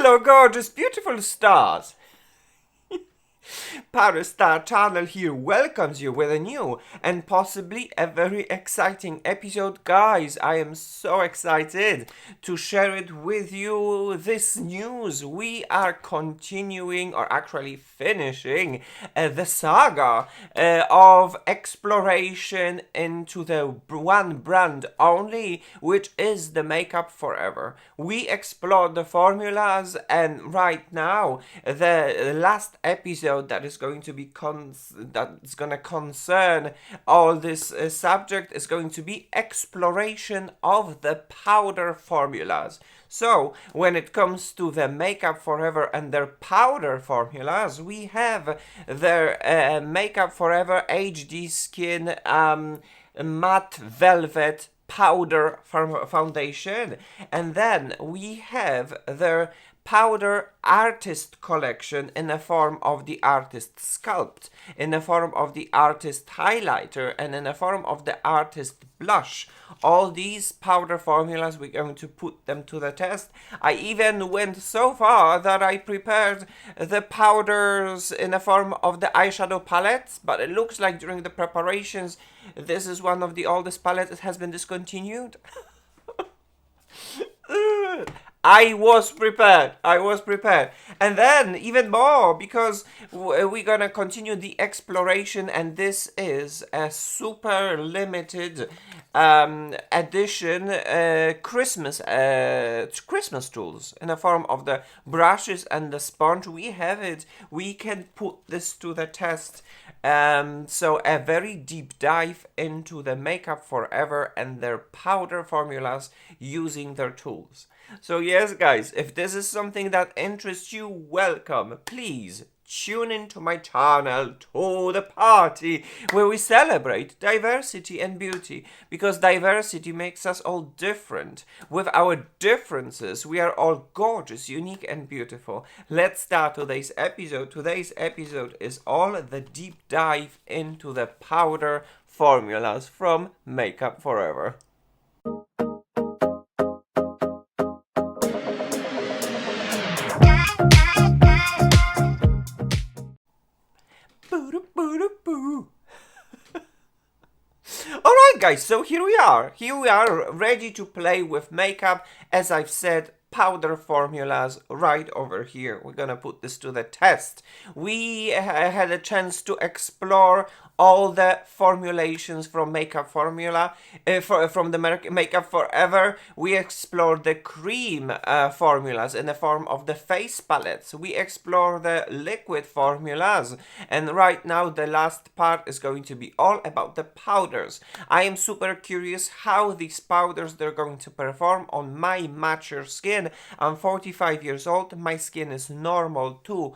Hello, gorgeous, beautiful stars. ParisStarChannel here welcomes you with a new and possibly a very exciting episode. Guys, I am so excited to share it with you. This news, we are continuing or actually finishing the saga of exploration into the one brand only, which is the MakeupForever. We explored the formulas, and right now the last episode that is going to be that's going to concern all this subject is going to be exploration of the powder formulas. So when it comes to the MakeupForever and their powder formulas, we have their MakeupForever HD Skin Matte Velvet Powder Foundation, and then we have their powder artist collection in the form of the artist sculpt, in the form of the artist highlighter, and in the form of the artist blush. All these powder formulas, we're going to put them to the test. I even went so far that I prepared the powders in the form of the eyeshadow palettes, but it looks like during the preparations this is one of the oldest palettes that has been discontinued. I was prepared. And then even more, because we're gonna continue the exploration, and this is a super limited edition Christmas tools in the form of the brushes and the sponge. We have it. We can put this to the test. So a very deep dive into the MakeupForever and their powder formulas using their tools. So yes, guys, if this is something that interests you, welcome. Please tune into my channel, to the party, where we celebrate diversity and beauty, because diversity makes us all different. With our differences, we are all gorgeous, unique, and beautiful. Let's start today's episode. Today's episode is all the deep dive into the powder formulas from MakeupForever. Alright guys, so here we are ready to play with makeup. As I've said, powder formulas right over here. We're gonna put this to the test. We had a chance to explore all the formulations from from the MakeupForever. We explored the cream formulas in the form of the face palettes. We explored the liquid formulas, and right now the last part is going to be all about the powders. I am super curious how these powders they're going to perform on my mature skin. I'm 45 years old. My skin is normal to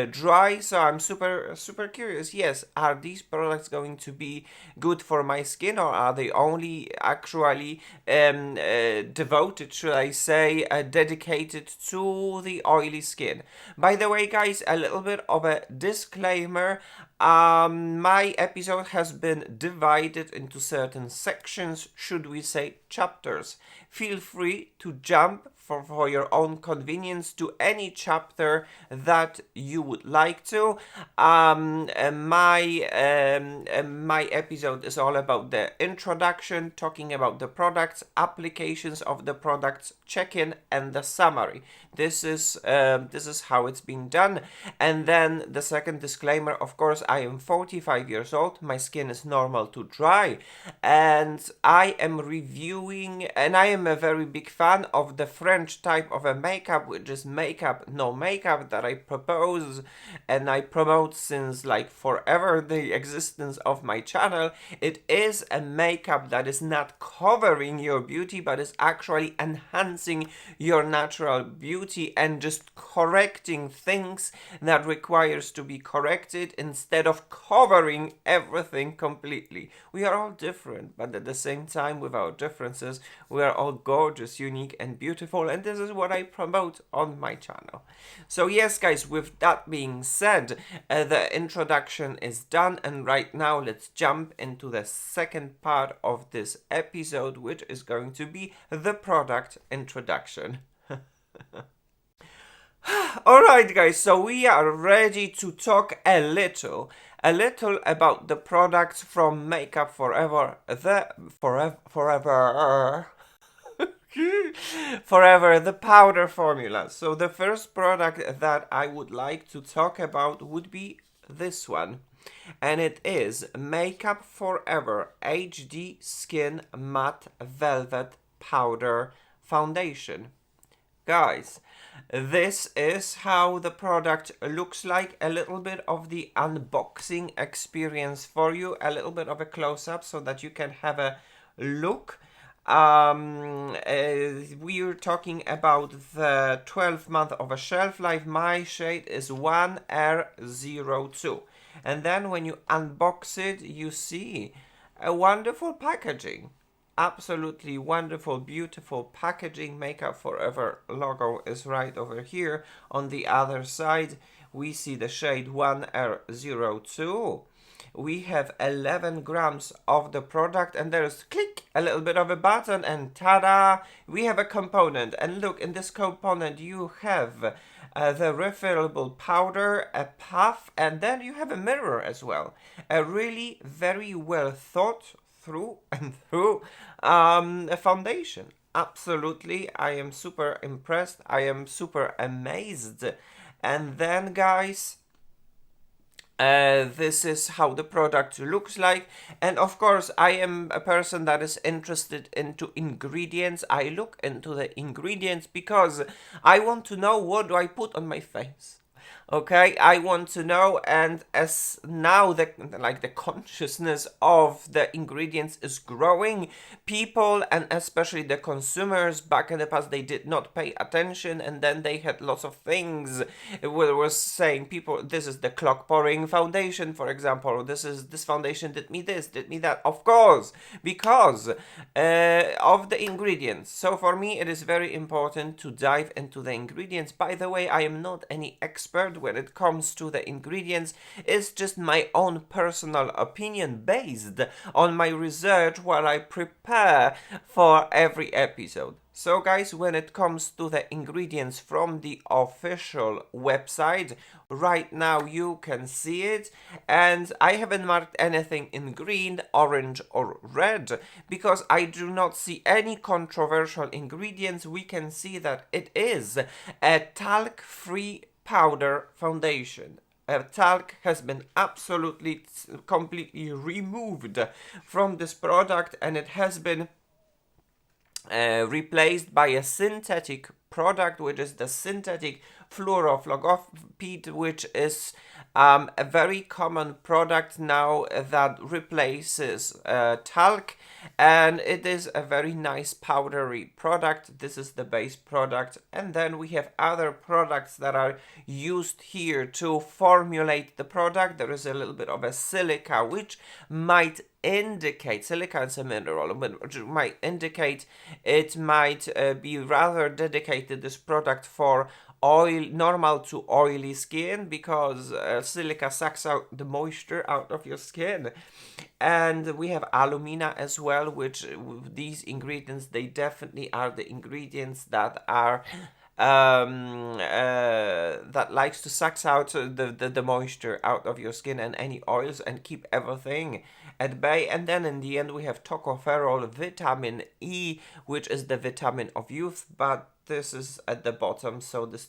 dry, so I'm super curious. Yes, are these products going to be good for my skin, or are they only actually devoted, should I say, dedicated to the oily skin? By the way, guys, a little bit of a disclaimer. My episode has been divided into certain sections, should we say chapters. Feel free to jump for your own convenience to any chapter that you would like to. My episode is all about the introduction, talking about the products, applications of the products, check-in, and the summary. This is how it's been done. And then the second disclaimer, of course, I am 45 years old. My skin is normal to dry, and I am reviewing, and I am a very big fan of the French type of a makeup, which is makeup no makeup, that I propose and I promote since like forever the existence of my channel. It is a makeup that is not covering your beauty, but is actually enhancing your natural beauty and just correcting things that requires to be corrected instead of covering everything completely. We are all different, but at the same time, with our differences, we are all gorgeous, unique, and beautiful, and this is what I promote on my channel. So yes, guys, with that being said, the introduction is done, and right now let's jump into the second part of this episode, which is going to be the product introduction. Alright guys, so we are ready to talk a little about the products from Makeup Forever, forever, the powder formula. So the first product that I would like to talk about would be this one. And it is Makeup Forever HD Skin Matte Velvet Powder Foundation. Guys, this is how the product looks like. A little bit of the unboxing experience for you, a little bit of a close-up so that you can have a look. We're talking about the 12 month of a shelf life. My shade is 1R02. And then when you unbox it, you see a wonderful packaging. Absolutely wonderful, beautiful packaging. Makeup Forever logo is right over here. On the other side, we see the shade 1R02. We have 11 grams of the product, and there's click a little bit of a button, and ta-da, we have a component. And look, in this component you have the refillable powder, a puff, and then you have a mirror as well. A really very well thought through and through a foundation. Absolutely, I am super impressed. I am super amazed. And then guys, this is how the product looks like. And of course, I am a person that is interested into ingredients. I look into the ingredients because I want to know what do I put on my face. Okay, I want to know, and as now the consciousness of the ingredients is growing, people and especially the consumers back in the past, they did not pay attention, and then they had lots of things. It was saying people, this is the clock pouring foundation, for example, this foundation did me this, did me that. Of course, because of the ingredients. So for me, it is very important to dive into the ingredients. By the way, I am not any expert when it comes to the ingredients. It's just my own personal opinion based on my research while I prepare for every episode. So guys, when it comes to the ingredients from the official website, right now you can see it, and I haven't marked anything in green, orange or red because I do not see any controversial ingredients. We can see that it is a talc-free powder foundation. Talc has been absolutely completely removed from this product, and it has been replaced by a synthetic product, which is the synthetic fluorophloropeptide, which is a very common product now that replaces talc, and it is a very nice powdery product. This is the base product, and then we have other products that are used here to formulate the product. There is a little bit of a silica, which might indicate, silica is a mineral, which might indicate it might be rather dedicated, this product, for normal to oily skin, because silica sucks out the moisture out of your skin. And we have alumina as well, which these ingredients, they definitely are the ingredients that are that likes to suck out the moisture out of your skin and any oils and keep everything at bay. And then in the end we have tocopherol, vitamin E, which is the vitamin of youth, but this is at the bottom, so this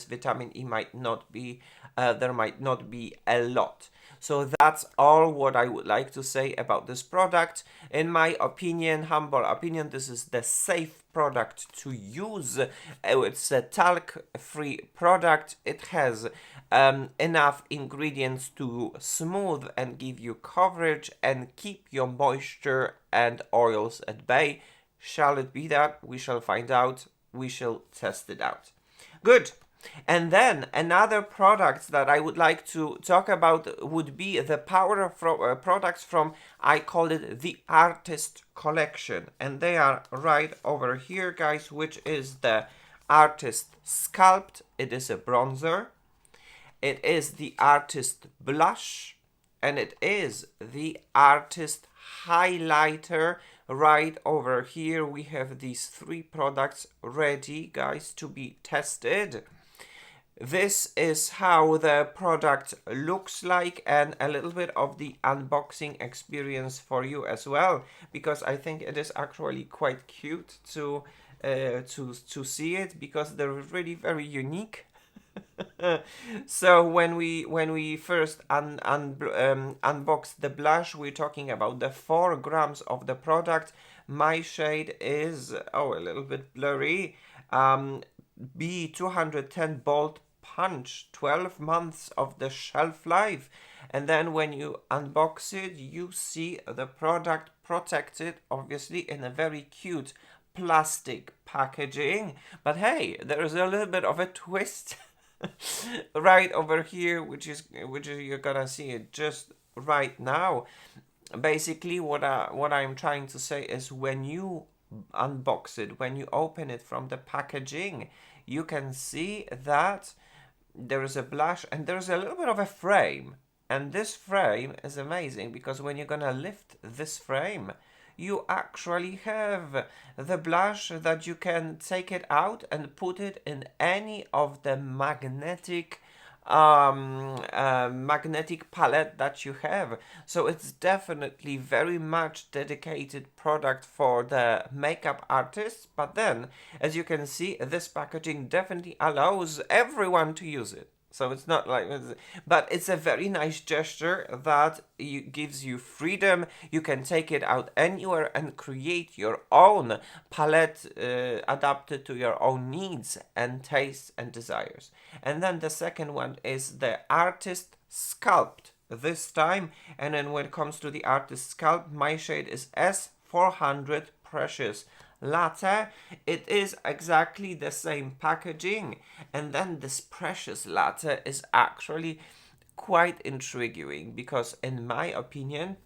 vitamin E might not be, there might not be a lot. So that's all what I would like to say about this product. In my opinion, humble opinion, this is the safe product to use. It's a talc-free product. It has enough ingredients to smooth and give you coverage and keep your moisture and oils at bay. Shall it be that? We shall find out. We shall test it out. Good. And then another product that I would like to talk about would be the powder products from, I call it the Artist Collection. And they are right over here, guys, which is the Artist Sculpt. It is a bronzer. It is the Artist Blush. And it is the Artist Highlighter. Right over here we have these three products ready, guys, to be tested. this is how the product looks like, and a little bit of the unboxing experience for you as well, because I think it is actually quite cute to see it, because they're really very unique. So when we first unboxed the blush, we're talking about the 4 grams of the product. My shade is a little bit blurry. B210 Bold Punch, 12 months of the shelf life. And then when you unbox it, you see the product protected, obviously, in a very cute plastic packaging. But hey, there is a little bit of a twist right over here, which is you're gonna see it just right now. Basically, what I'm trying to say is, when you unbox it, when you open it from the packaging, you can see that there is a blush and there's a little bit of a frame. And this frame is amazing, because when you're gonna lift this frame, you actually have the blush that you can take it out and put it in any of the magnetic palette that you have. So it's definitely very much dedicated product for the makeup artists. But then, as you can see, this packaging definitely allows everyone to use it. So it's not like, but it's a very nice gesture that gives you freedom. You can take it out anywhere and create your own palette adapted to your own needs and tastes and desires. And then the second one is the Artist Sculpt this time. And then when it comes to the Artist Sculpt, my shade is S400 Precious Latte. It is exactly the same packaging, and then this Precious Latte is actually quite intriguing, because in my opinion,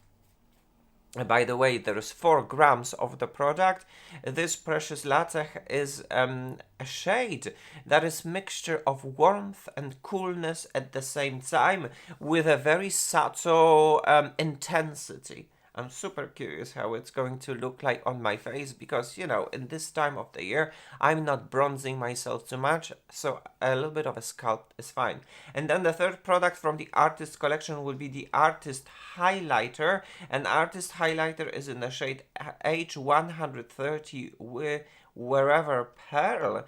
by the way, there is 4 grams of the product. This Precious Latte is a shade that is mixture of warmth and coolness at the same time, with a very subtle intensity. I'm super curious how it's going to look like on my face, because, you know, in this time of the year, I'm not bronzing myself too much, so a little bit of a sculpt is fine. And then the third product from the Artist collection will be the Artist Highlighter. And Artist Highlighter is in the shade H130 Wherever Pearl.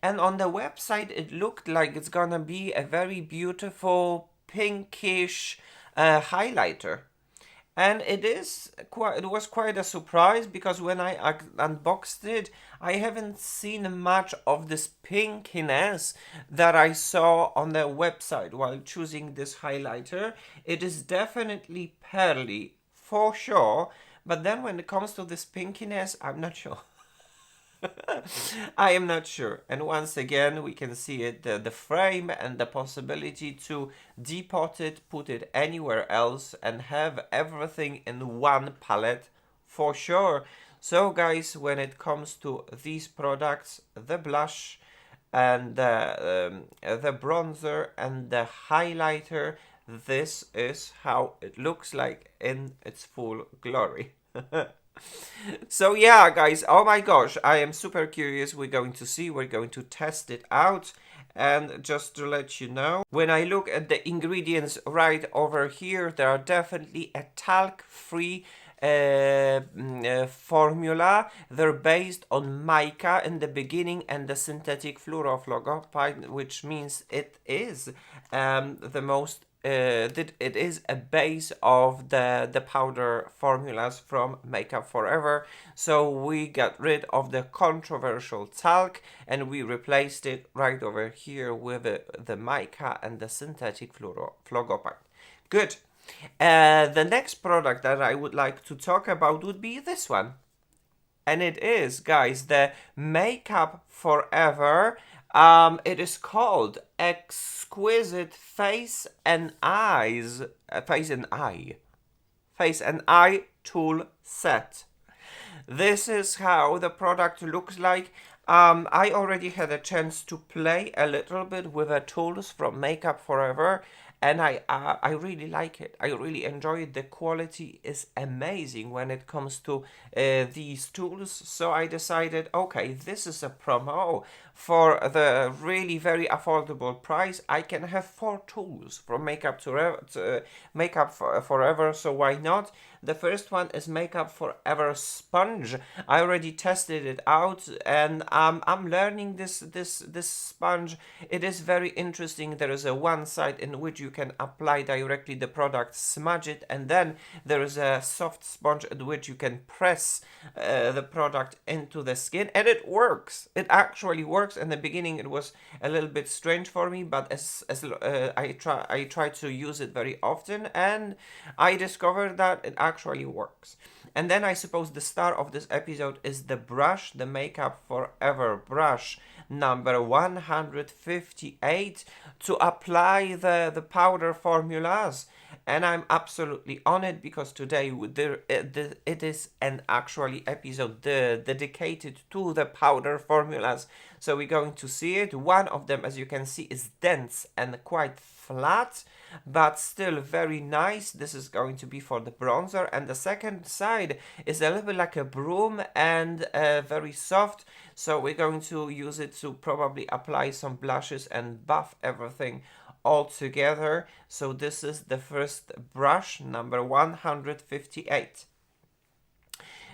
And on the website, it looked like it's gonna be a very beautiful pinkish highlighter. And it was quite a surprise, because when I unboxed it, I haven't seen much of this pinkiness that I saw on the website while choosing this highlighter. It is definitely pearly, for sure, but then when it comes to this pinkiness, I'm not sure. I am not sure. And once again, we can see it, the frame and the possibility to depot it, put it anywhere else, and have everything in one palette, for sure. So guys, when it comes to these products, the blush and the bronzer and the highlighter, this is how it looks like in its full glory. So yeah, guys, oh my gosh, I am super curious. We're going to test it out. And just to let you know, when I look at the ingredients right over here, there are definitely a talc-free formula. They're based on mica in the beginning and the synthetic fluorofluorocarbon, which means it is the most it is a base of the powder formulas from MakeupForever. So we got rid of the controversial talc and we replaced it right over here with the mica and the synthetic fluorofluorocarbon. Good. The next product that I would like to talk about would be this one. And it is, guys, the MakeupForever. It is called Exquisite Face and Eye Tool Set. This is how the product looks like. I already had a chance to play a little bit with the tools from MakeupForever, and I really like it. I really enjoy it. The quality is amazing when it comes to these tools. So I decided, okay, this is a promo for the really very affordable price. I can have 4 tools from Makeup Forever. So why not? The first one is Makeup Forever sponge. I already tested it out, and I'm learning this sponge. It is very interesting. There is a one side in which you can apply directly the product, smudge it, and then there is a soft sponge at which you can press the product into the skin, and it works. It actually works. In the beginning, it was a little bit strange for me, but as I try to use it very often, and I discovered that it actually works. And then I suppose the star of this episode is the brush, the Makeup Forever brush number 158 to apply the powder formulas. And I'm absolutely on it because today it is an actually episode dedicated to the powder formulas. So we're going to see it. One of them, as you can see, is dense and quite flat, but still very nice. This is going to be for the bronzer, and the second side is a little bit like a broom and very soft, so we're going to use it to probably apply some blushes and buff everything all together. So this is the first brush, number 158.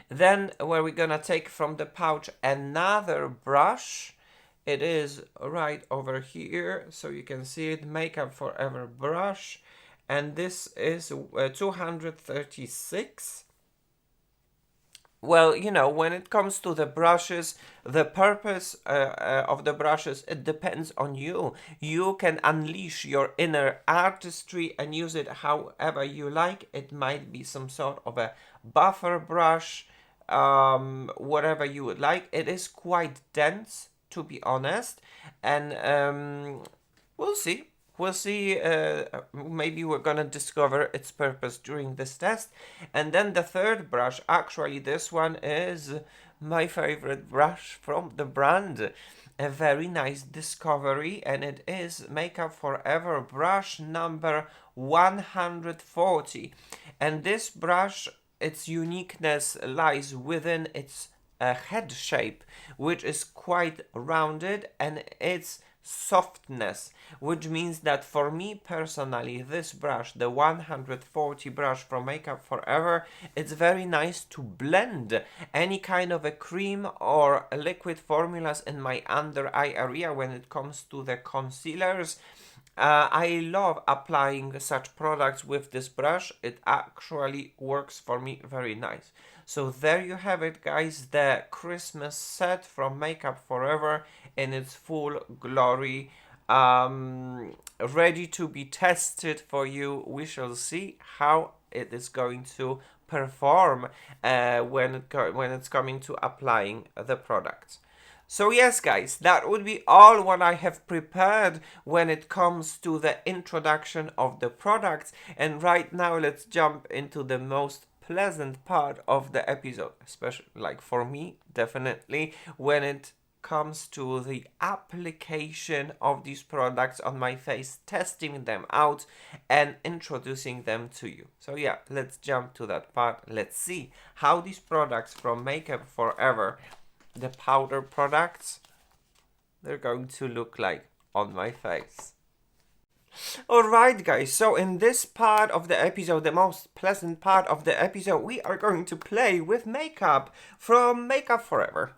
Then where we're gonna take from the pouch another brush. It is right over here, so you can see it, Makeup Forever brush, and this is 236. Well, you know, when it comes to the brushes, the purpose of the brushes, it depends on you. You can unleash your inner artistry and use it however you like. It might be some sort of a buffer brush, whatever you would like. It is quite dense, to be honest, and we'll see. Maybe we're gonna discover its purpose during this test. And then the third brush, actually this one is my favorite brush from the brand. A very nice discovery, and it is Makeup Forever brush number 140. And this brush, its uniqueness lies within its head shape, which is quite rounded, and its softness, which means that for me personally, this brush, the 140 brush from Makeup Forever, it's very nice to blend any kind of a cream or liquid formulas in my under eye area when it comes to the concealers. I love applying such products with this brush. It actually works for me very nice. So there you have it, guys, the Christmas set from Makeup Forever in its full glory, ready to be tested for you. We shall see how it is going to perform when it's coming to applying the product. So yes, guys, that would be all what I have prepared when it comes to the introduction of the products. And right now, let's jump into the most pleasant part of the episode, especially like for me, definitely, when it comes to the application of these products on my face, testing them out and introducing them to you. So yeah, let's jump to that part. Let's see how these products from Makeup Forever, the powder products, they're going to look like on my face. Alright, guys, so in this part of the episode, the most pleasant part of the episode, we are going to play with makeup from Makeup Forever,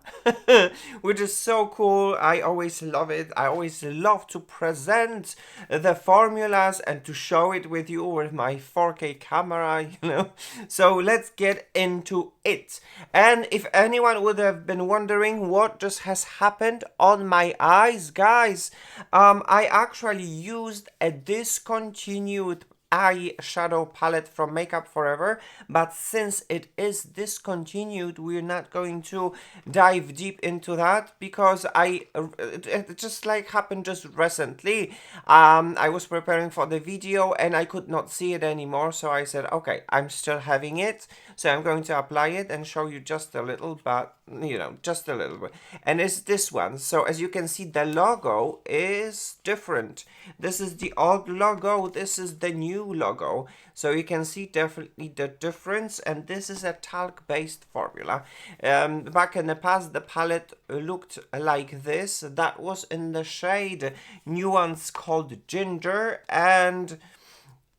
which is so cool. I always love it. I always love to present the formulas and to show it with you with my 4K camera, you know. So let's get into it. And if anyone would have been wondering what just has happened on my eyes, guys, I actually used a discontinued eyeshadow palette from MakeupForever, but since it is discontinued, we're not going to dive deep into that because it just like happened just recently. I was preparing for the video and I could not see it anymore, so I said, okay, I'm still having it, so I'm going to apply it and show you just a little, but you know, just a little bit. And it's this one. So as you can see, the logo is different. This is the old logo, this is the new logo, so you can see definitely the difference. And this is a talc based formula. Back in the past, the palette looked like this. That was in the shade Nuance called Ginger, and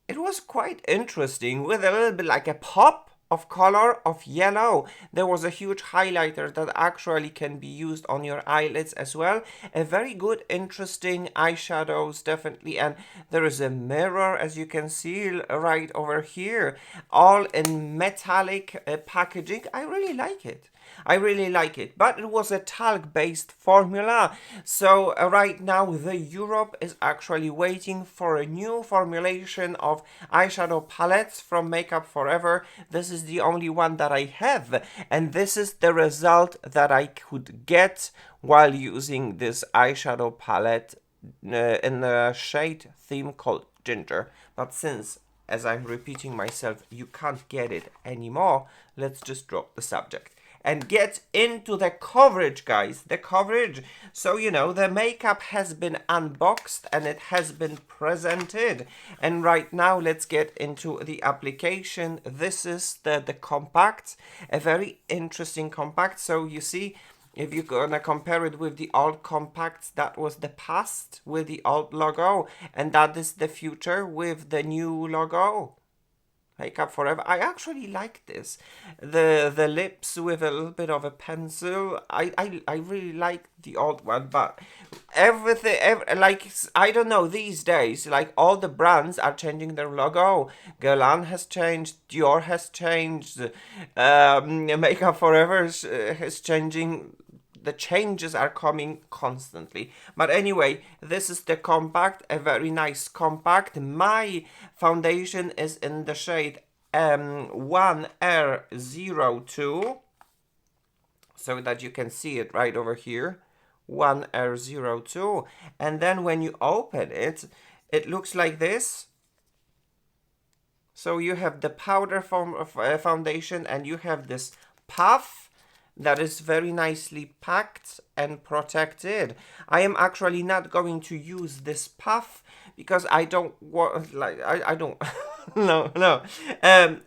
it was quite interesting with a little bit like a pop of color of yellow. There was a huge highlighter that actually can be used on your eyelids as well. A very good, interesting eyeshadows, definitely. And there is a mirror, as you can see right over here, all in metallic packaging. I really like it. I really like it, but it was a talc based formula. So right now the Europe is actually waiting for a new formulation of eyeshadow palettes from MakeupForever. This is the only one that I have, and this is the result that I could get while using this eyeshadow palette in a shade theme called Ginger. But since, as I'm repeating myself, you can't get it anymore, let's just drop the subject and get into the coverage, guys. The coverage. So, you know, the makeup has been unboxed and it has been presented. And right now, let's get into the application. This is the compact, a very interesting compact. So you see, if you're gonna compare it with the old compacts, that was the past with the old logo, and that is the future with the new logo. MakeupForever. I actually like this. The lips with a little bit of a pencil. I really like the old one, but everything, like, I don't know, these days, like, all the brands are changing their logo. Guerlain has changed, Dior has changed, MakeupForever is changing. The changes are coming constantly. But anyway, this is the compact, a very nice compact. My foundation is in the shade 1R02, so that you can see it right over here. 1R02. And then when you open it, it looks like this. So you have the powder form of foundation, and you have this puff that is very nicely packed and protected. I am actually not going to use this puff because I don't want, like, I don't, no.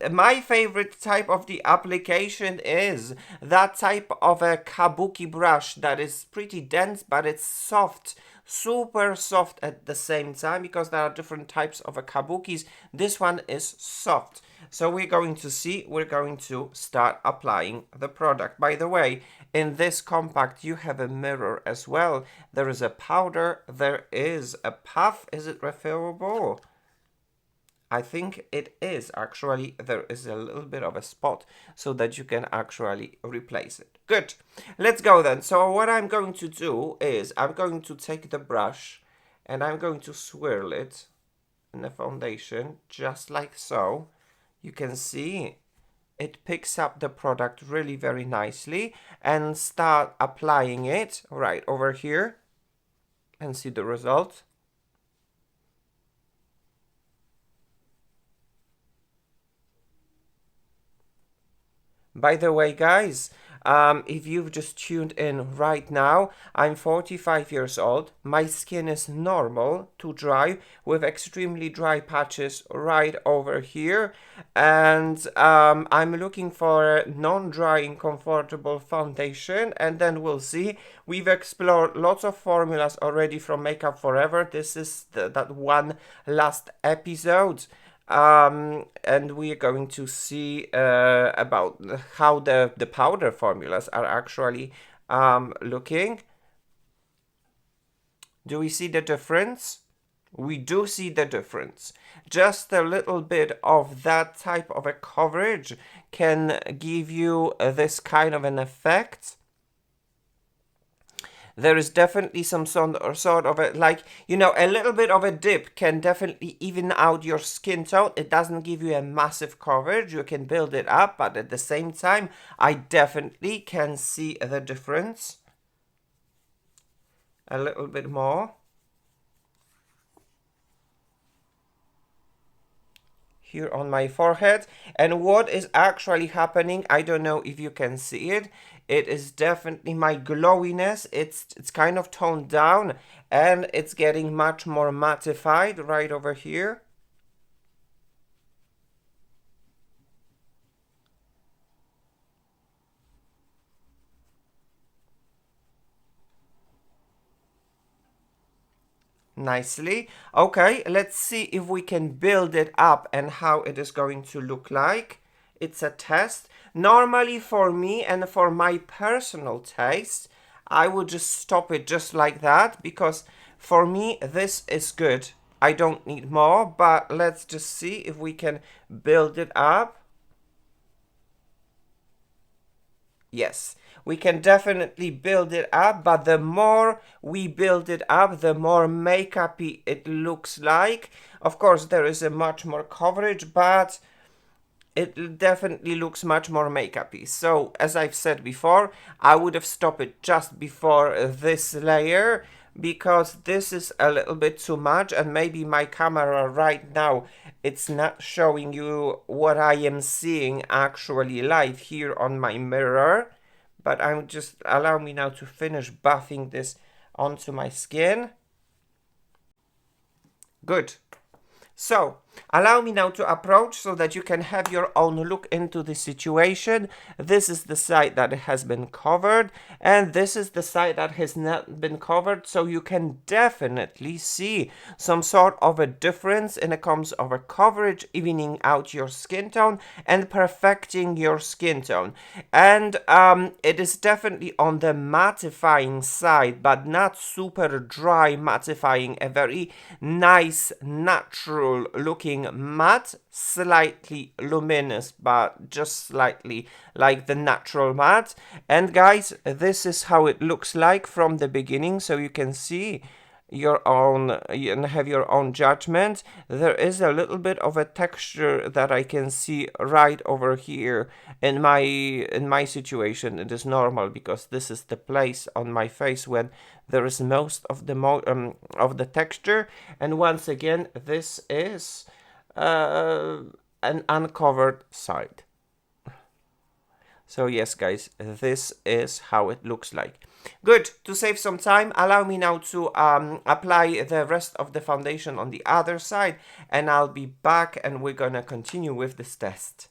My favorite type of the application is that type of a kabuki brush that is pretty dense, but it's soft, super soft at the same time, because there are different types of a kabukis. This one is soft. So we're going to start applying the product. By the way, in this compact, you have a mirror as well. There is a powder, there is a puff. Is it refillable? I think it is actually. There is a little bit of a spot so that you can actually replace it. Good. Let's go then. So what I'm going to do is I'm going to take the brush and I'm going to swirl it in the foundation just like so. You can see it picks up the product really very nicely, and start applying it right over here and see the result. By the way, guys, if you've just tuned in right now, I'm 45 years old. My skin is normal to dry, with extremely dry patches right over here. And I'm looking for a non-drying comfortable foundation, and then we'll see. We've explored lots of formulas already from MakeupForever. This is that one last episode. And we are going to see about how the powder formulas are actually looking. Do we see the difference? We do see the difference. Just a little bit of that type of a coverage can give you this kind of an effect. there is definitely some sort of a, like, you know, a little bit of a dip can definitely even out your skin tone. It doesn't give you a massive coverage. You can build it up, but at the same time, I definitely can see the difference a little bit more. Here on my forehead. And what is actually happening, I don't know if you can see it, it is definitely my glowiness. It's kind of toned down and it's getting much more mattified right over here. Nicely. Okay, let's see if we can build it up and how it is going to look like. It's a test. Normally for me and for my personal taste, I would just stop it just like that, because for me this is good. I don't need more, but let's just see if we can build it up. Yes, we can definitely build it up, but the more we build it up, the more makeup-y it looks like. Of course, there is a much more coverage, but it definitely looks much more makeup-y. So, as I've said before, I would have stopped it just before this layer, because this is a little bit too much, and maybe my camera right now, it's not showing you what I am seeing actually live here on my mirror. But I'm just, allow me now to finish buffing this onto my skin. Good. So, allow me now to approach so that you can have your own look into the situation. This is the side that has been covered, and this is the side that has not been covered, so you can definitely see some sort of a difference in terms of a coverage, evening out your skin tone and perfecting your skin tone. And it is definitely on the mattifying side, but not super dry mattifying, a very nice, natural looking matte, slightly luminous, but just slightly like the natural matte. And guys, this is how it looks like from the beginning, so you can see your own and have your own judgment. There is a little bit of a texture that I can see right over here in my situation. It is normal because this is the place on my face when there is most of the texture. And once again, this is an uncovered side. So yes, guys, this is how it looks like. Good. To save some time, allow me now to apply the rest of the foundation on the other side, and I'll be back and we're gonna continue with this test.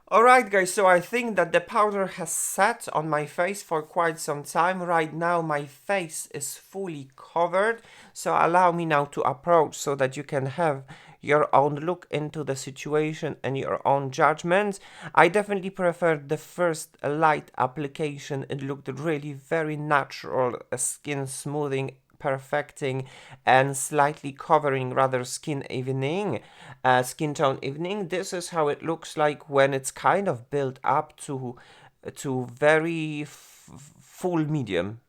Alright guys, so I think that the powder has set on my face for quite some time. Right now my face is fully covered, so allow me now to approach so that you can have your own look into the situation and your own judgment. I definitely preferred the first light application. It looked really very natural, skin smoothing, perfecting, and slightly covering rather skin tone evening. This is how it looks like when it's kind of built up to very full medium.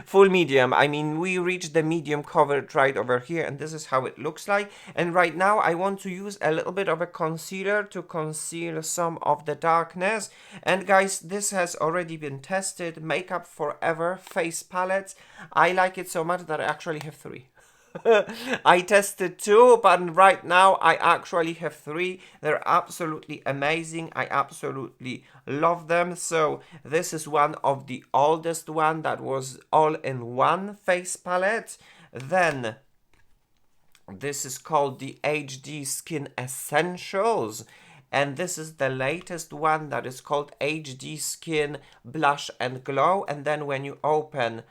Full medium. I mean, we reached the medium coverage right over here, and this is how it looks like. And right now I want to use a little bit of a concealer to conceal some of the darkness. And guys, this has already been tested. MakeupForever face palettes. I like it so much that I actually have 3. I tested 2, but right now I actually have 3. They're absolutely amazing. I absolutely love them. So this is one of the oldest one that was all-in-one face palette. Then this is called the HD Skin Essentials. And this is the latest one that is called HD Skin Blush and Glow. And then when you open,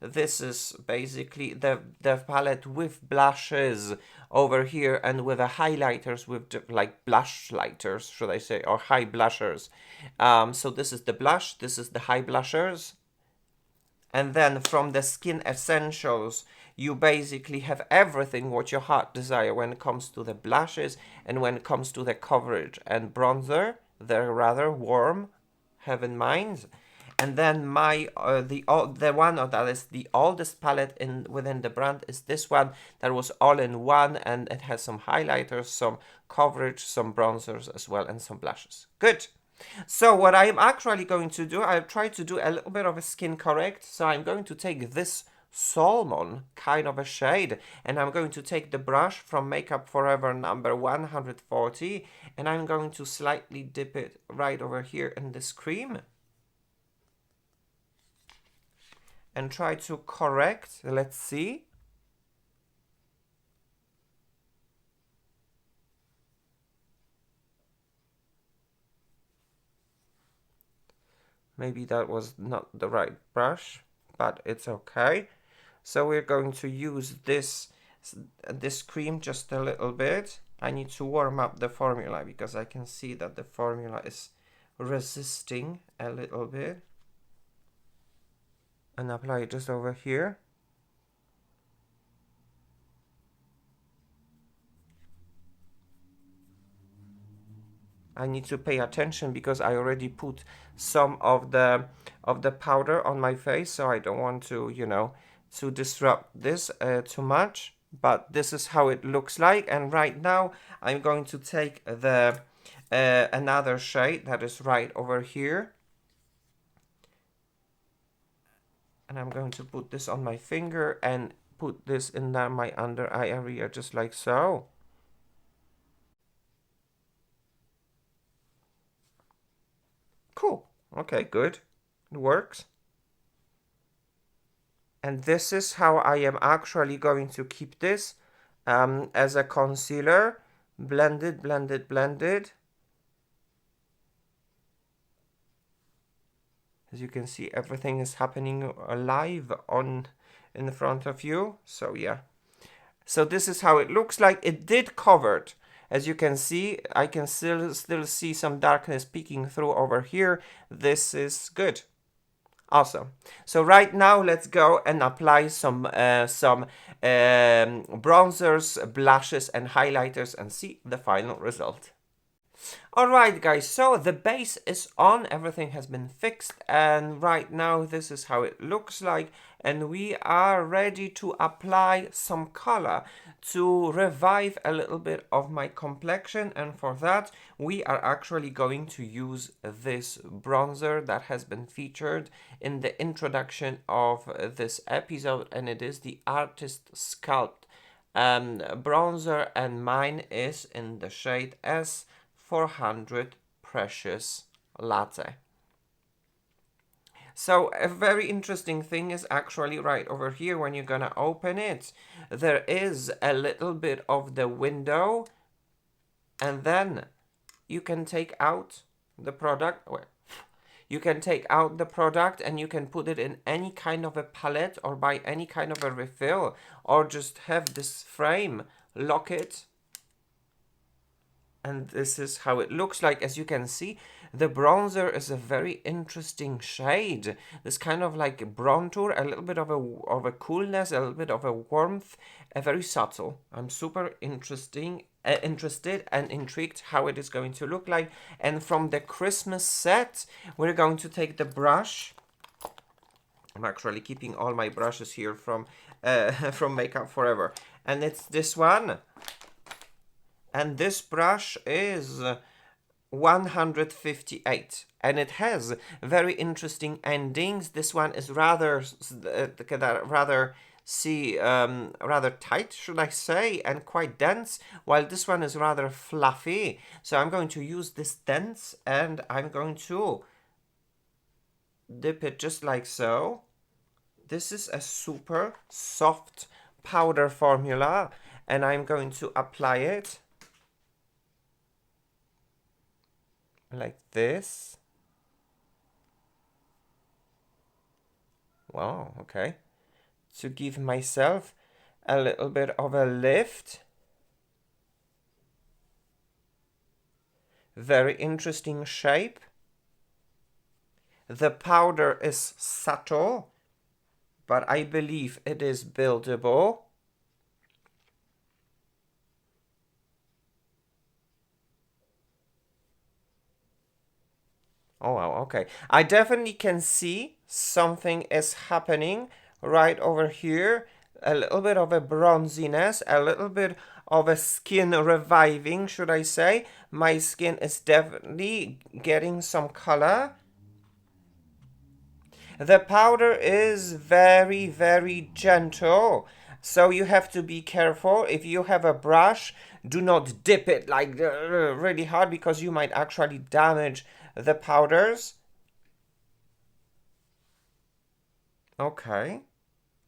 this is basically the palette with blushes over here and with the highlighters, with like blush lighters, should I say, or high blushers. So this is the blush, this is the high blushers. And then from the Skin Essentials, you basically have everything what your heart desire when it comes to the blushes and when it comes to the coverage and bronzer. They're rather warm, have in mind. And then my the one that is the oldest palette within the brand is this one that was all in one, and it has some highlighters, some coverage, some bronzers as well, and some blushes. Good. So what I'm actually going to do, I'll try to do a little bit of a skin correct. So I'm going to take this salmon kind of a shade, and I'm going to take the brush from MakeupForever number 140, and I'm going to slightly dip it right over here in this cream and try to correct. Let's see. Maybe that was not the right brush, but it's okay. So we're going to use this cream just a little bit. I need to warm up the formula because I can see that the formula is resisting a little bit. And apply it just over here. I need to pay attention because I already put some of the powder on my face, so I don't want to, you know, to disrupt this too much. But this is how it looks like, and right now I'm going to take the another shade that is right over here, and I'm going to put this on my finger and put this in my under eye area, just like so. Cool. Okay, good. It works. And this is how I am actually going to keep this as a concealer. Blended, blended, blended. As you can see, everything is happening live in front of you. So yeah. So this is how it looks like. It did covered. As you can see, I can still see some darkness peeking through over here. This is good. Awesome. So right now, let's go and apply some bronzers, blushes, and highlighters and see the final result. Alright guys, so the base is on, everything has been fixed, and right now this is how it looks like, and we are ready to apply some color to revive a little bit of my complexion, and for that we are actually going to use this bronzer that has been featured in the introduction of this episode, and it is the Artist Sculpt bronzer, and mine is in the shade S400 Precious Latte. So a very interesting thing is actually right over here when you're gonna open it. There is a little bit of the window, and then you can take out the product. Well, you can take out the product and you can put it in any kind of a palette or buy any kind of a refill, or just have this frame, lock it. And this is how it looks like. As you can see, the bronzer is a very interesting shade. This kind of like bronzer, a little bit of a coolness, a little bit of a warmth, very subtle. I'm super interested and intrigued how it is going to look like. And from the Christmas set, we're going to take the brush. I'm actually keeping all my brushes here from MakeupForever, and it's this one. And this brush is 158, and it has very interesting endings. This one is rather tight, should I say, and quite dense, while this one is rather fluffy. So I'm going to use this dense, and I'm going to dip it just like so. This is a super soft powder formula, and I'm going to apply it like this. Wow, okay. To give myself a little bit of a lift. Very interesting shape. The powder is subtle, but I believe it is buildable. Oh, wow, okay. I definitely can see something is happening right over here. A little bit of a bronziness, a little bit of a skin reviving, should I say. My skin is definitely getting some color. The powder is very, very gentle. So you have to be careful. If you have a brush, do not dip it like really hard because you might actually damage the powders. Okay,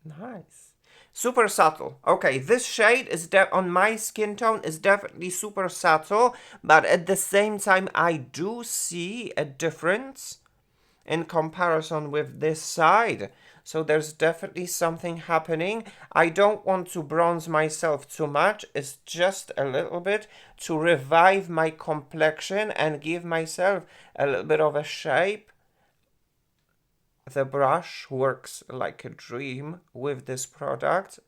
nice. Super subtle. Okay, this shade is on my skin tone is definitely super subtle, but at the same time I do see a difference in comparison with this side. So there's definitely something happening. I don't want to bronze myself too much. It's just a little bit to revive my complexion and give myself a little bit of a shape. The brush works like a dream with this product.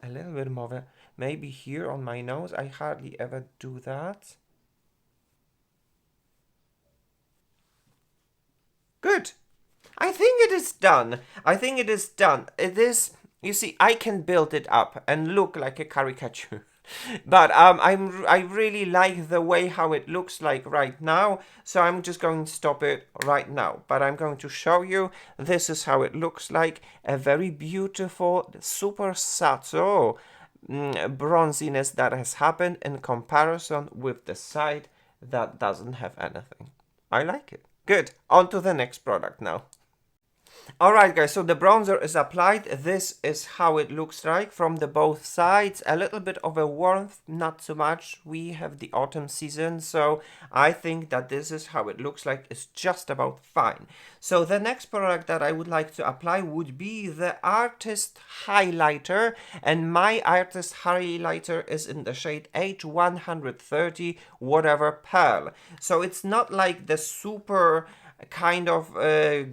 A little bit more, maybe here on my nose. I hardly ever do that. Good. I think it is done. I think it is done. It is, you see, I can build it up and look like a caricature. But I really like the way how it looks like right now, so I'm just going to stop it right now. But I'm going to show you, this is how it looks like, a very beautiful, super subtle bronziness that has happened in comparison with the side that doesn't have anything. I like it. Good. On to the next product now. Alright guys, so the bronzer is applied. This is how it looks like from the both sides. A little bit of a warmth, not so much. We have the autumn season, so I think that this is how it looks like. It's just about fine. So the next product that I would like to apply would be the Artist Highlighter, and my Artist Highlighter is in the shade H130 whatever Pearl. So it's not like the super kind of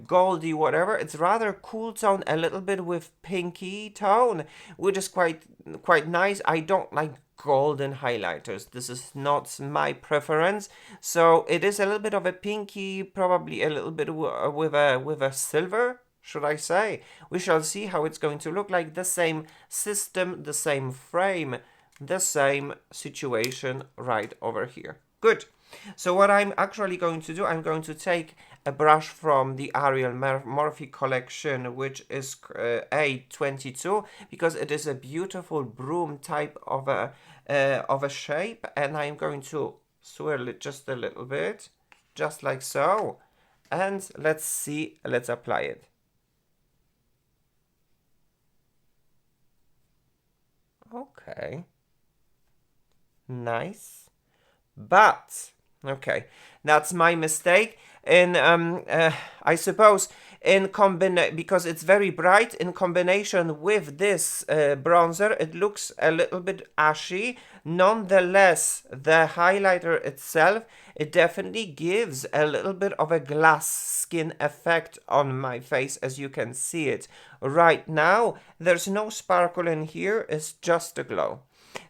goldy whatever. It's rather cool tone, a little bit with pinky tone, which is quite nice. I don't like golden highlighters. This is not my preference. So it is a little bit of a pinky, probably a little bit with a silver, should I say. We shall see how it's going to look like. The same system, the same frame, the same situation right over here. Good. So what I'm actually going to do, I'm going to take a brush from the Ariel Morphe collection, which is A22, because it is a beautiful broom type of a shape, and I'm going to swirl it just a little bit, just like so, and let's apply it. Okay, nice, but okay, that's my mistake. In I suppose because it's very bright, in combination with this bronzer, it looks a little bit ashy. Nonetheless, the highlighter itself, it definitely gives a little bit of a glass skin effect on my face, as you can see it right now. There's no sparkle in here, it's just a glow.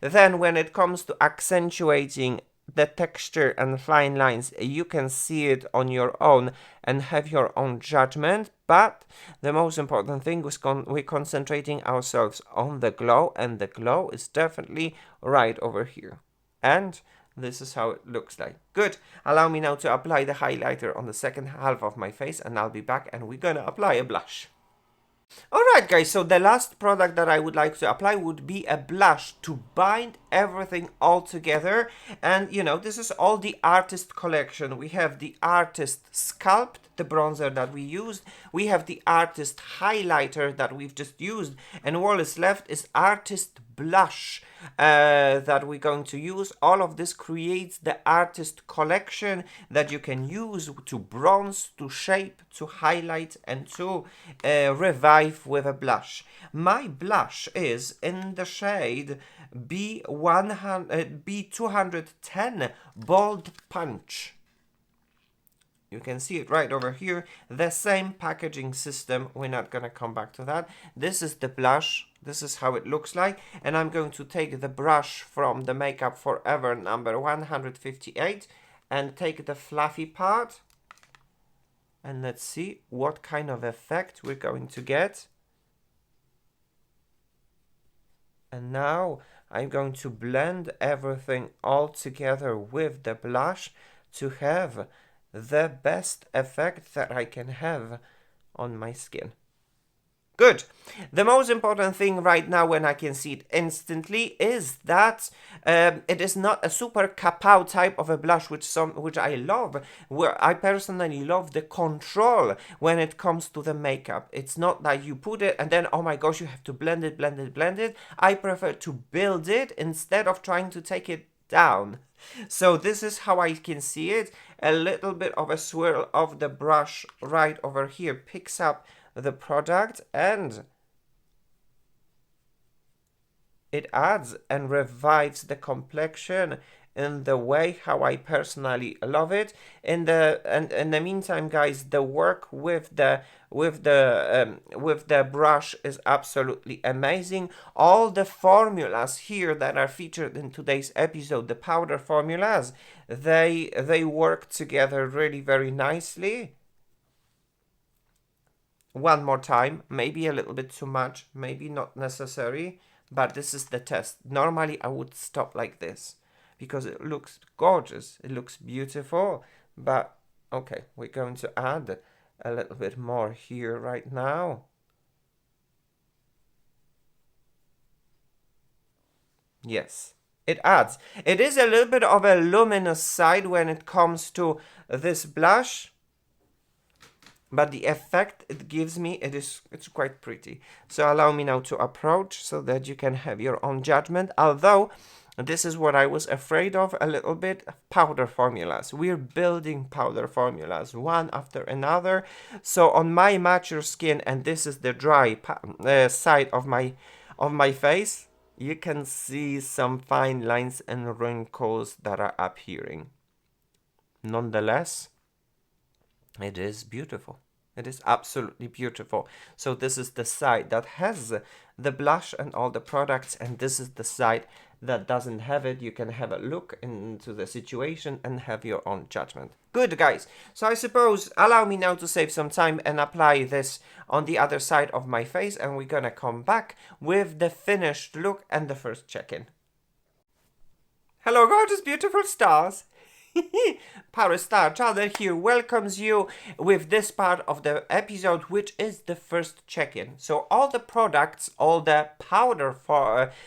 Then when it comes to accentuating the texture and fine lines, you can see it on your own and have your own judgment, but the most important thing is we're concentrating ourselves on the glow, and the glow is definitely right over here. And this is how it looks like. Good. Allow me now to apply the highlighter on the second half of my face, and I'll be back and we're gonna apply a blush. Alright guys, so the last product that I would like to apply would be a blush to bind everything all together. And you know, this is all the Artist collection. We have the Artist Sculpt, the bronzer that we used. We have the Artist Highlighter that we've just used. And all is left is Artist Blush that we're going to use. All of this creates the Artist collection that you can use to bronze, to shape, to highlight, and to revive with a blush. My blush is in the shade B210 Bold Punch. You can see it right over here. The same packaging system. We're not going to come back to that. This is the blush. This is how it looks like. And I'm going to take the brush from the MakeupForever number 158 and take the fluffy part. And let's see what kind of effect we're going to get. And now I'm going to blend everything all together with the blush to have the best effect that I can have on my skin. Good. The most important thing right now, when I can see it instantly, is that it is not a super kapow type of a blush, which I love. Where I personally love the control when it comes to the makeup. It's not that you put it and then, oh my gosh, you have to blend it, blend it, blend it. I prefer to build it instead of trying to take it down. So this is how I can see it. A little bit of a swirl of the brush right over here picks up the product and it adds and revives the complexion in the way how I personally love it. In the meantime, guys, the work with the brush is absolutely amazing. All the formulas here that are featured in today's episode, the powder formulas, they work together really very nicely. One more time, maybe a little bit too much, maybe not necessary, but this is the test. Normally I would stop like this because it looks gorgeous, it looks beautiful, but okay, we're going to add a little bit more here right now. Yes, it adds. It is a little bit of a luminous side when it comes to this blush, but the effect it gives me, it's quite pretty. So allow me now to approach so that you can have your own judgment. Although this is what I was afraid of a little bit, powder formulas. We're building powder formulas one after another. So on my mature skin, and this is the dry side of my face, you can see some fine lines and wrinkles that are appearing. Nonetheless, it is beautiful. It is absolutely beautiful. So this is the side that has the blush and all the products, and this is the side that doesn't have it. You can have a look into the situation and have your own judgment. Good, guys. So I suppose allow me now to save some time and apply this on the other side of my face, and we're gonna come back with the finished look and the first check-in. Hello, gorgeous, beautiful stars. ParisStarChannel here welcomes you with this part of the episode, which is the first check-in. So all the products, all the powder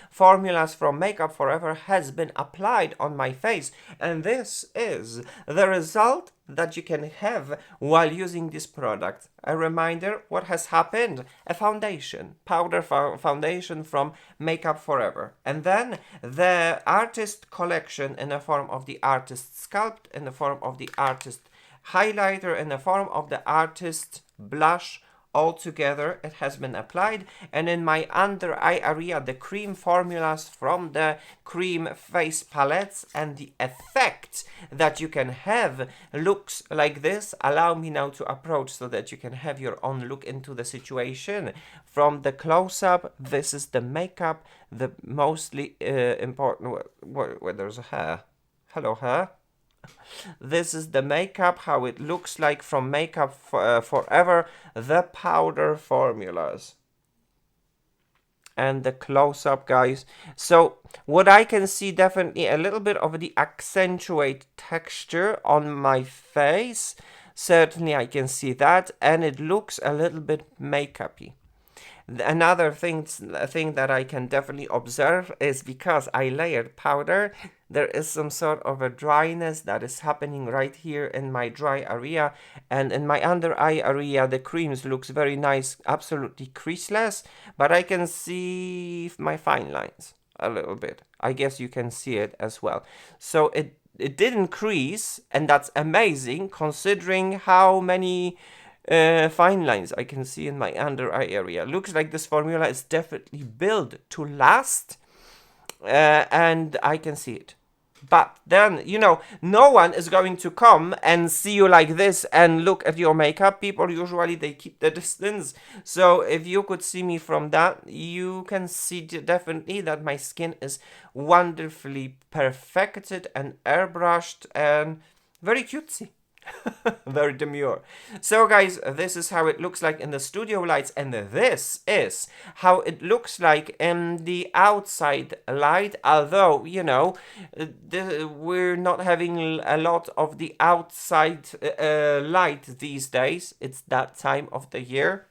formulas from MakeupForever has been applied on my face, and this is the result that you can have while using this product. A reminder what has happened: a foundation, powder foundation from MakeupForever, and then the artist collection in the form of the artist sculpt, in the form of the artist highlighter, in the form of the artist blush. All together it has been applied, and in my under eye area the cream formulas from the cream face palettes, and the effect that you can have looks like this. Allow me now to approach so that you can have your own look into the situation. From the close-up, this is the makeup, the mostly important, where there's a hair. Hello, hair. This is the makeup, how it looks like from MakeupForever, the powder formulas. And the close-up, guys. So what I can see, definitely a little bit of the accentuate texture on my face. Certainly I can see that, and it looks a little bit makeup-y. Another thing that I can definitely observe is because I layered powder, there is some sort of a dryness that is happening right here in my dry area, and in my under eye area the creams looks very nice, absolutely creaseless, but I can see my fine lines a little bit. I guess you can see it as well. So it didn't crease, and that's amazing considering how many fine lines I can see in my under eye area. Looks like this formula is definitely built to last, and I can see it. But then, you know, no one is going to come and see you like this and look at your makeup. People usually, they keep the distance. So if you could see me from that, you can see definitely that my skin is wonderfully perfected and airbrushed, and Very cutesy. Very demure. So guys, this is how it looks like in the studio lights, and this is how it looks like in the outside light, although, you know, we're not having a lot of the outside light these days. It's that time of the year.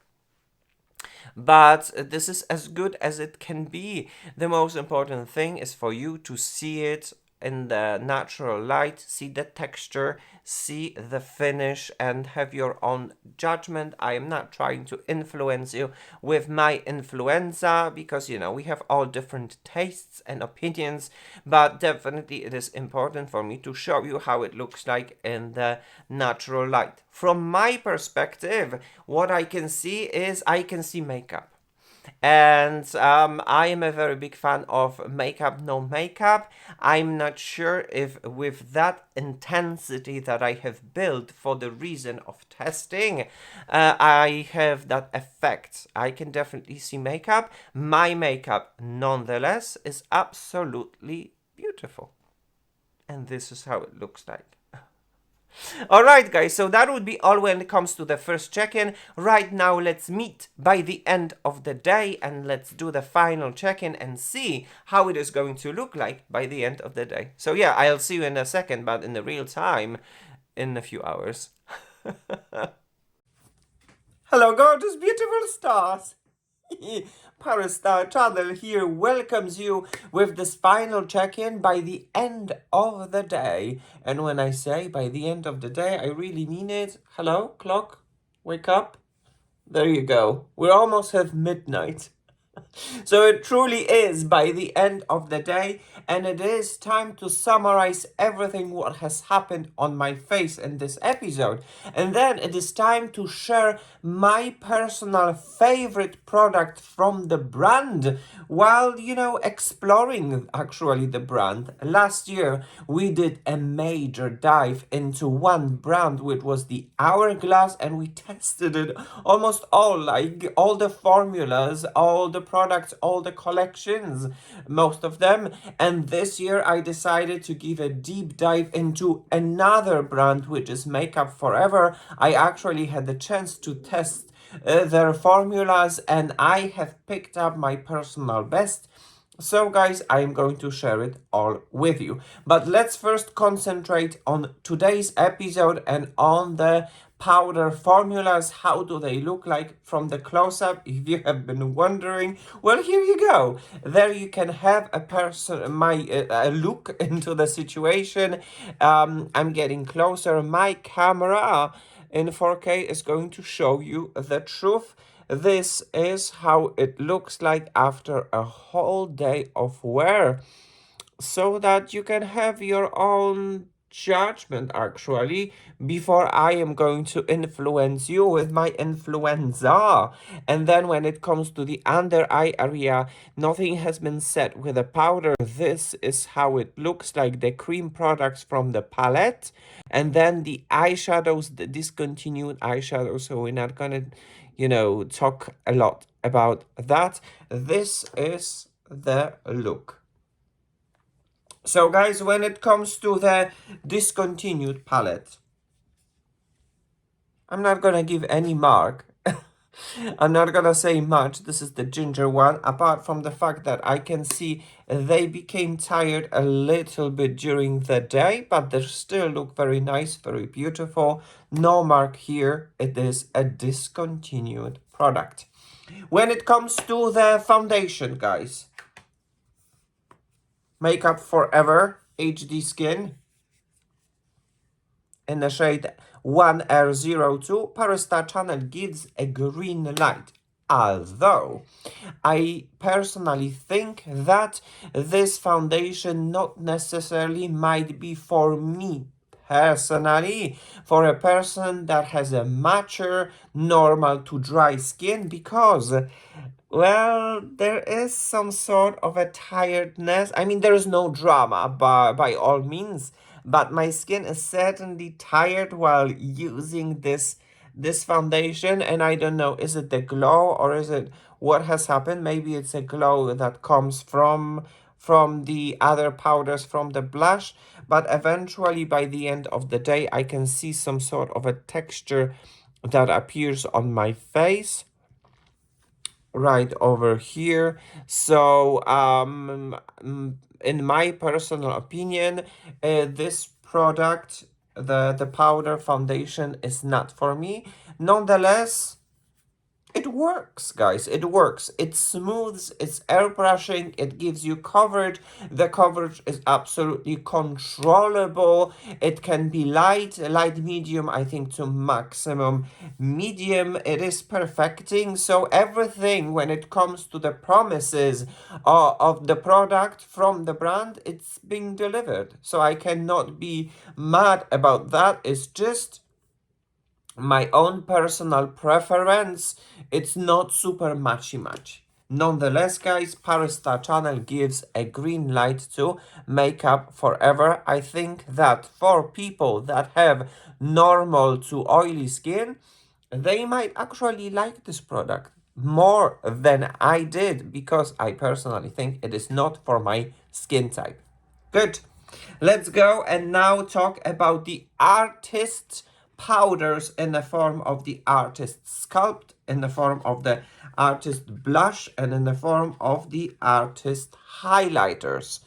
But this is as good as it can be. The most important thing is for you to see it in the natural light, see the texture, see the finish, and have your own judgment. I am not trying to influence you with my influenza, because, you know, we have all different tastes and opinions, but definitely it is important for me to show you how it looks like in the natural light. From my perspective, what I can see is I can see makeup. And I am a very big fan of makeup, no makeup. I'm not sure if with that intensity that I have built for the reason of testing, I have that effect. I can definitely see makeup. My makeup, nonetheless, is absolutely beautiful. And this is how it looks like. Alright guys, so that would be all when it comes to the first check-in. Right now let's meet by the end of the day and let's do the final check-in and see how it is going to look like by the end of the day. So yeah, I'll see you in a second, but in the real time, in a few hours. Hello gorgeous beautiful stars! ParisStarChannel here welcomes you with this final check-in by the end of the day. And when I say by the end of the day, I really mean it. Hello, clock, wake up. There you go. We almost have midnight. So it truly is by the end of the day, and it is time to summarize everything what has happened on my face in this episode. And then it is time to share my personal favorite product from the brand while, you know, exploring actually the brand. Last year we did a major dive into one brand, which was the Hourglass, and we tested it almost all, like all the formulas, all the products, all the collections, most of them. And this year I decided to give a deep dive into another brand, which is MakeupForever. I actually had the chance to test their formulas, and I have picked up my personal best. So guys, I'm going to share it all with you. But let's first concentrate on today's episode and on the powder formulas. How do they look like from the close-up? If you have been wondering, well, here you go. There you can have a look into the situation. I'm getting closer. My camera in 4K is going to show you the truth. This is how it looks like after a whole day of wear, so that you can have your own judgment actually before I am going to influence you with my influenza. And then when it comes to the under eye area, nothing has been said with the powder. This is how it looks like, the cream products from the palette, and then the eyeshadows, the discontinued eyeshadows, so we're not gonna, you know, talk a lot about that. This is the look. So guys, when it comes to the discontinued palette, I'm not gonna give any mark. I'm not gonna say much. This is the ginger one, apart from the fact that I can see they became tired a little bit during the day, but they still look very nice, very beautiful. No mark here. It is a discontinued product. When it comes to the foundation, guys, MakeupForever HD Skin in the shade 1R02, ParisStarChannel gives a green light. Although I personally think that this foundation not necessarily might be for me personally, for a person that has a mature, normal to dry skin, because, well, there is some sort of a tiredness. I mean, there is no drama by all means, but my skin is certainly tired while using this foundation, and I don't know, is it the glow or is it what has happened? Maybe it's a glow that comes from the other powders from the blush, but eventually by the end of the day I can see some sort of a texture that appears on my face right over here. So in my personal opinion, this product, the powder foundation, is not for me. Nonetheless, it works, guys. It works. It smooths, it's airbrushing, it gives you coverage. The coverage is absolutely controllable. It can be light, medium, I think to maximum medium. It is perfecting. So everything when it comes to the promises of the product from the brand, it's being delivered. So I cannot be mad about that. It's just my own personal preference. It's not super matchy. Nonetheless, guys, ParisStarChannel gives a green light to Makeup Forever. I think that for people that have normal to oily skin, they might actually like this product more than I did, because I personally think it is not for my skin type. Good. Let's go and now talk about the artist powders in the form of the artist sculpt, in the form of the artist blush, and in the form of the artist highlighters.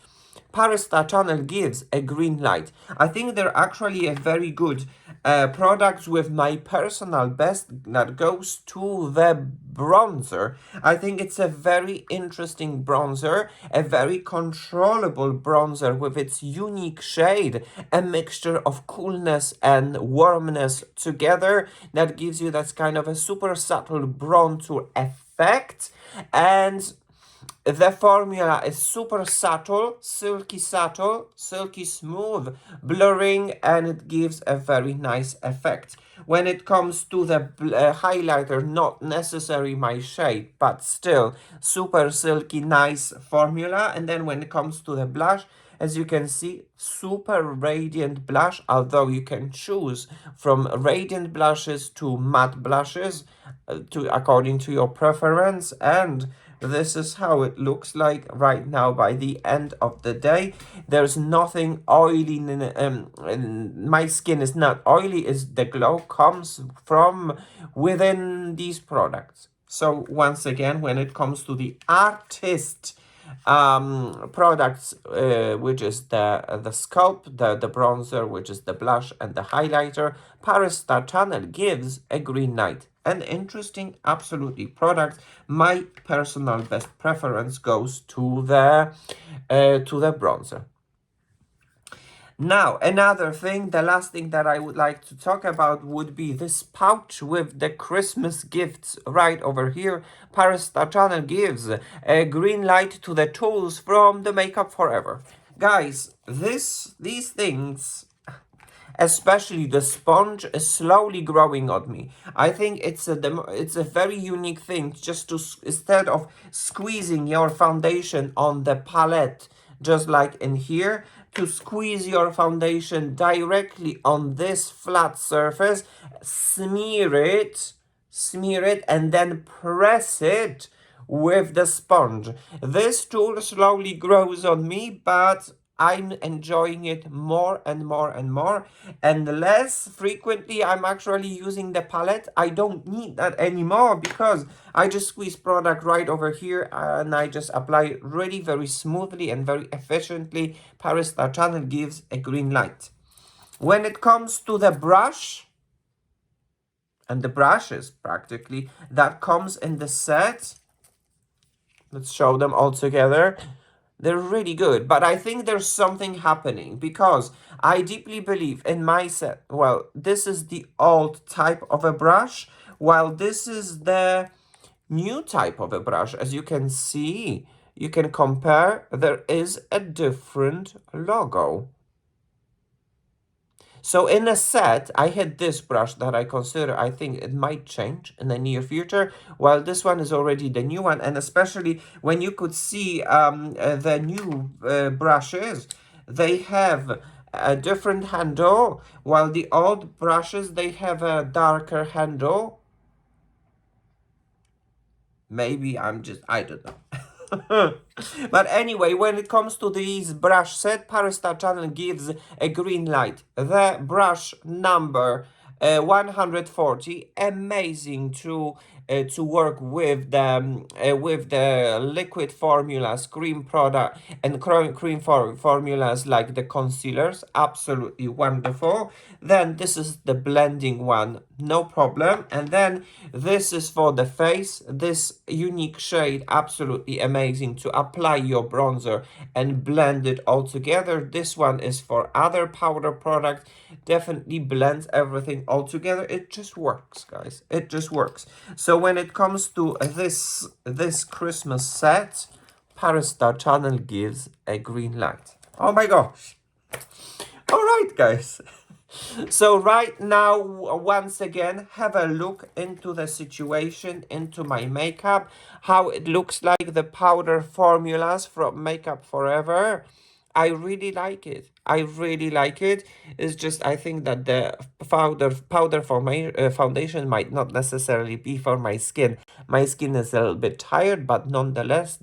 ParisStarChannel gives a green light. I think they're actually a very good product with my personal best that goes to the bronzer. I think it's a very interesting bronzer, a very controllable bronzer with its unique shade, a mixture of coolness and warmness together that gives you that kind of a super subtle bronzer effect. And the formula is super subtle, silky smooth, blurring, and it gives a very nice effect. When it comes to the highlighter, not necessarily my shade, but still super silky, nice formula. And then when it comes to the blush, as you can see, super radiant blush, although you can choose from radiant blushes to matte blushes according to your preference. And this is how it looks like right now by the end of the day. There's nothing oily in my skin is not oily. The glow comes from within these products. So once again, when it comes to the artist products, which is the SCULPT, the bronzer, which is the blush, and the highlighter, ParisStarChannel gives a green light. An interesting, absolutely product. My personal best preference goes to the bronzer. Now, another thing, the last thing that I would like to talk about would be this pouch with the Christmas gifts right over here. ParisStarChannel gives a green light to the tools from the Makeup Forever. Guys, these things, especially the sponge, is slowly growing on me. I think it's a very unique thing, just to, instead of squeezing your foundation on the palette, just like in here, to squeeze your foundation directly on this flat surface, smear it, and then press it with the sponge. This tool slowly grows on me, but I'm enjoying it more and more and more, and less frequently I'm actually using the palette. I don't need that anymore, because I just squeeze product right over here and I just apply it really very smoothly and very efficiently. ParisStarChannel gives a green light. When it comes to the brush, and the brushes practically that comes in the set, let's show them all together. They're really good, but I think there's something happening, because I deeply believe in my set, well, this is the old type of a brush, while this is the new type of a brush. As you can see, you can compare, there is a different logo. So in a set, I had this brush that I consider, I think it might change in the near future, while this one is already the new one. And especially when you could see the new brushes, they have a different handle, while the old brushes, they have a darker handle. Maybe I don't know. But anyway, when it comes to this brush set, ParisStarChannel gives a green light. The brush number 140, amazing to work with the liquid formulas, cream product, and formulas like the concealers. Absolutely wonderful. Then this is the blending one, no problem. And then this is for the face. This unique shade, absolutely amazing to apply your bronzer and blend it all together. This one is for other powder product. Definitely blends everything all together. It just works, guys. It just works. So when it comes to this Christmas set, ParisStarChannel gives a green light. Oh my gosh. All right, guys. So right now, once again, have a look into the situation, into my makeup, how it looks like the powder formulas from MakeupForever. I really like it. I really like it. It's just I think that the powder foundation might not necessarily be for my skin. My skin is a little bit tired, but nonetheless,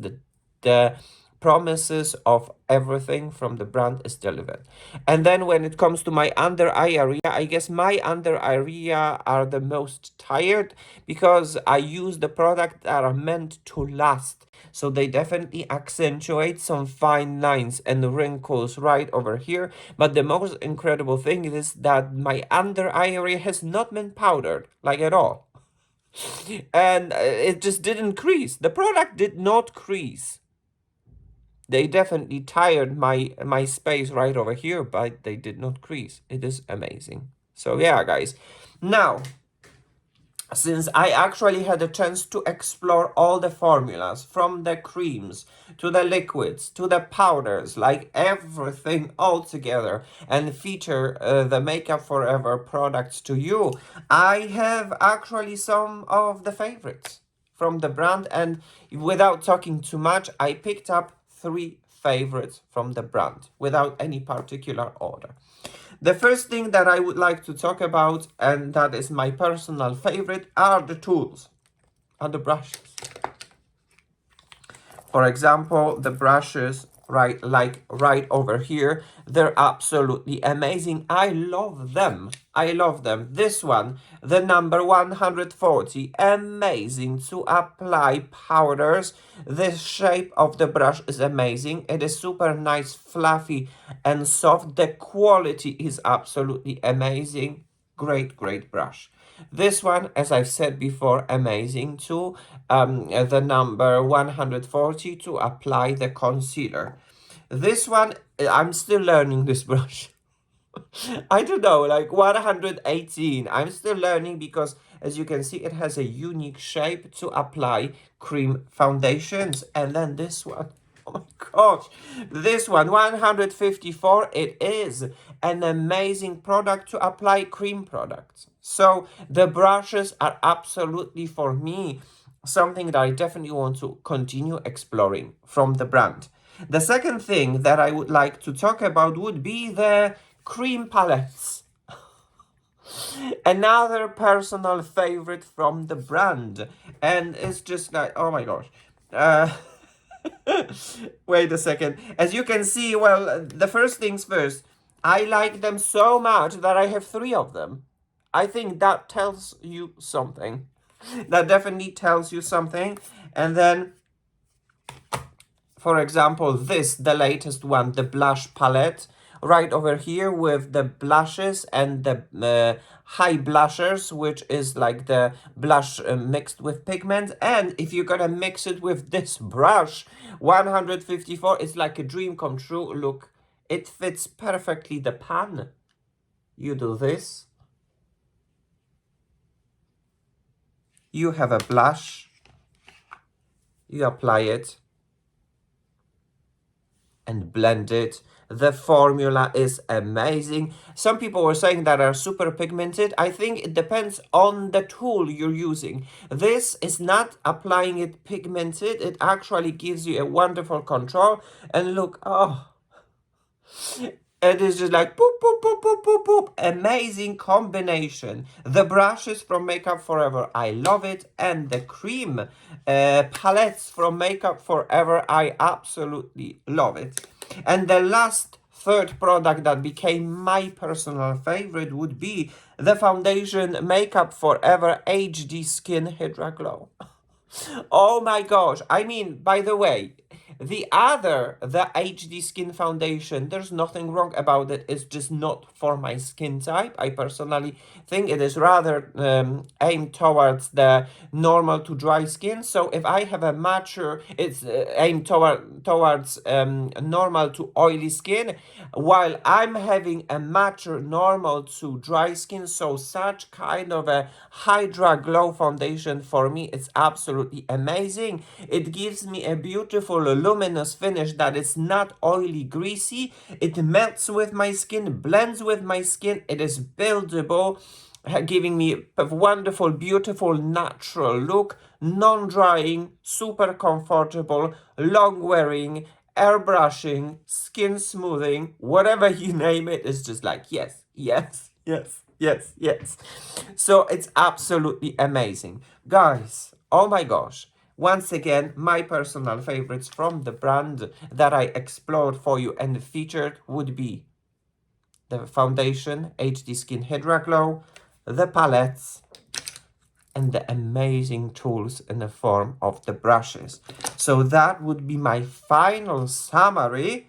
the promises of everything from the brand is delivered. And then when it comes to my under eye area, I guess my under eye area are the most tired because I use the product that are meant to last. So they definitely accentuate some fine lines and wrinkles right over here. But the most incredible thing is that my under eye area has not been powdered, like at all. And it just didn't crease. The product did not crease. They definitely tired my space right over here, but they did not crease. It is amazing. So yeah, guys. Now, since I actually had a chance to explore all the formulas, from the creams to the liquids to the powders, like everything all together, and feature the MakeupForever products to you, I have actually some of the favorites from the brand, and without talking too much, I picked up 3 favorites from the brand without any particular order. The first thing that I would like to talk about, and that is my personal favorite, are the tools and the brushes. For example, the brushes right over here, they're absolutely amazing. I love them. I love them. This one, the number 140, amazing to apply powders. The shape of the brush is amazing. It is super nice, fluffy and soft. The quality is absolutely amazing. Great brush. This one, as I've said before, amazing too. The number 140 to apply the concealer. This one, I'm still learning this brush. I don't know, like 118. I'm still learning because, as you can see, it has a unique shape to apply cream foundations. And then this one, oh my gosh, this one, 154, it is an amazing product to apply cream products. So the brushes are absolutely, for me, something that I definitely want to continue exploring from the brand. The second thing that I would like to talk about would be the cream palettes. Another personal favorite from the brand. And it's just like, oh my gosh. Wait a second. As you can see, well, the first things first, I like them so much that I have 3 of them. I think that tells you something. That definitely tells you something. And then, for example, the latest one, the blush palette, right over here with the blushes and the high blushers, which is like the blush mixed with pigment. And if you're gonna mix it with this brush, 154, it's like a dream come true. Look, it fits perfectly the pan. You do this. You have a blush. You apply it and blend it. The formula is amazing. Some people were saying that are super pigmented. I think it depends on the tool you're using. This is not applying it pigmented. It actually gives you a wonderful control. And look, oh, It is just like boop, boop, boop, boop, boop, boop. Amazing combination. The brushes from Makeup Forever, I love it. And the cream palettes from Makeup Forever, I absolutely love it. And the last third product that became my personal favorite would be the foundation Makeup Forever HD Skin Hydra Glow. Oh my gosh. I mean, by the way, the HD Skin Foundation, there's nothing wrong about it. It's just not for my skin type. I personally think it is rather aimed towards the normal to dry skin. So if I have a matcher, it's aimed towards normal to oily skin, while I'm having a matcher normal to dry skin. So such kind of a Hydra Glow foundation for me, it's absolutely amazing. It gives me a beautiful luminous finish that is not oily, greasy. It melts with my skin, blends with my skin. It is buildable, giving me a wonderful, beautiful, natural look, non-drying, super comfortable, long wearing, airbrushing, skin smoothing, whatever you name it. It's just like, yes, yes, yes, yes, yes. So it's absolutely amazing. Guys, oh my gosh. Once again, my personal favorites from the brand that I explored for you and featured would be the foundation, HD Skin Hydra Glow, the palettes, and the amazing tools in the form of the brushes. So that would be my final summary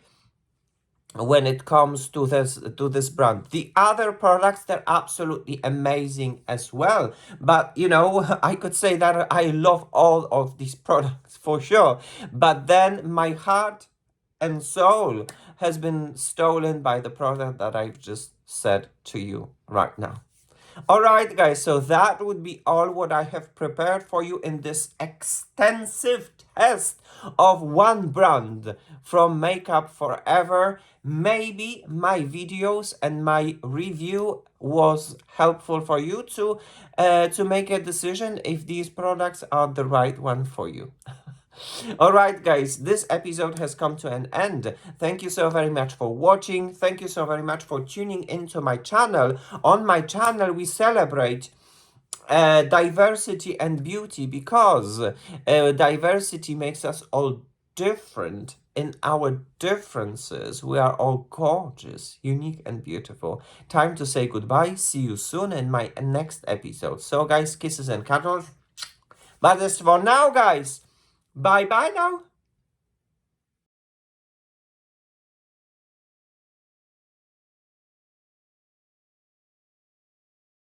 when it comes to this brand. The other products, they're absolutely amazing as well, but you know, I could say that I love all of these products for sure, but then my heart and soul has been stolen by the product that I've just said to you right now. Alright guys, so that would be all what I have prepared for you in this extensive test of one brand from Makeup Forever. Maybe my videos and my review was helpful for you to make a decision if these products are the right one for you. Alright guys, this episode has come to an end. Thank you so very much for watching. Thank you so very much for tuning into my channel. On my channel we celebrate diversity and beauty, because diversity makes us all different. In our differences, we are all gorgeous, unique and beautiful. Time to say goodbye. See you soon in my next episode. So guys, kisses and cuddles. But as for now guys, bye bye now.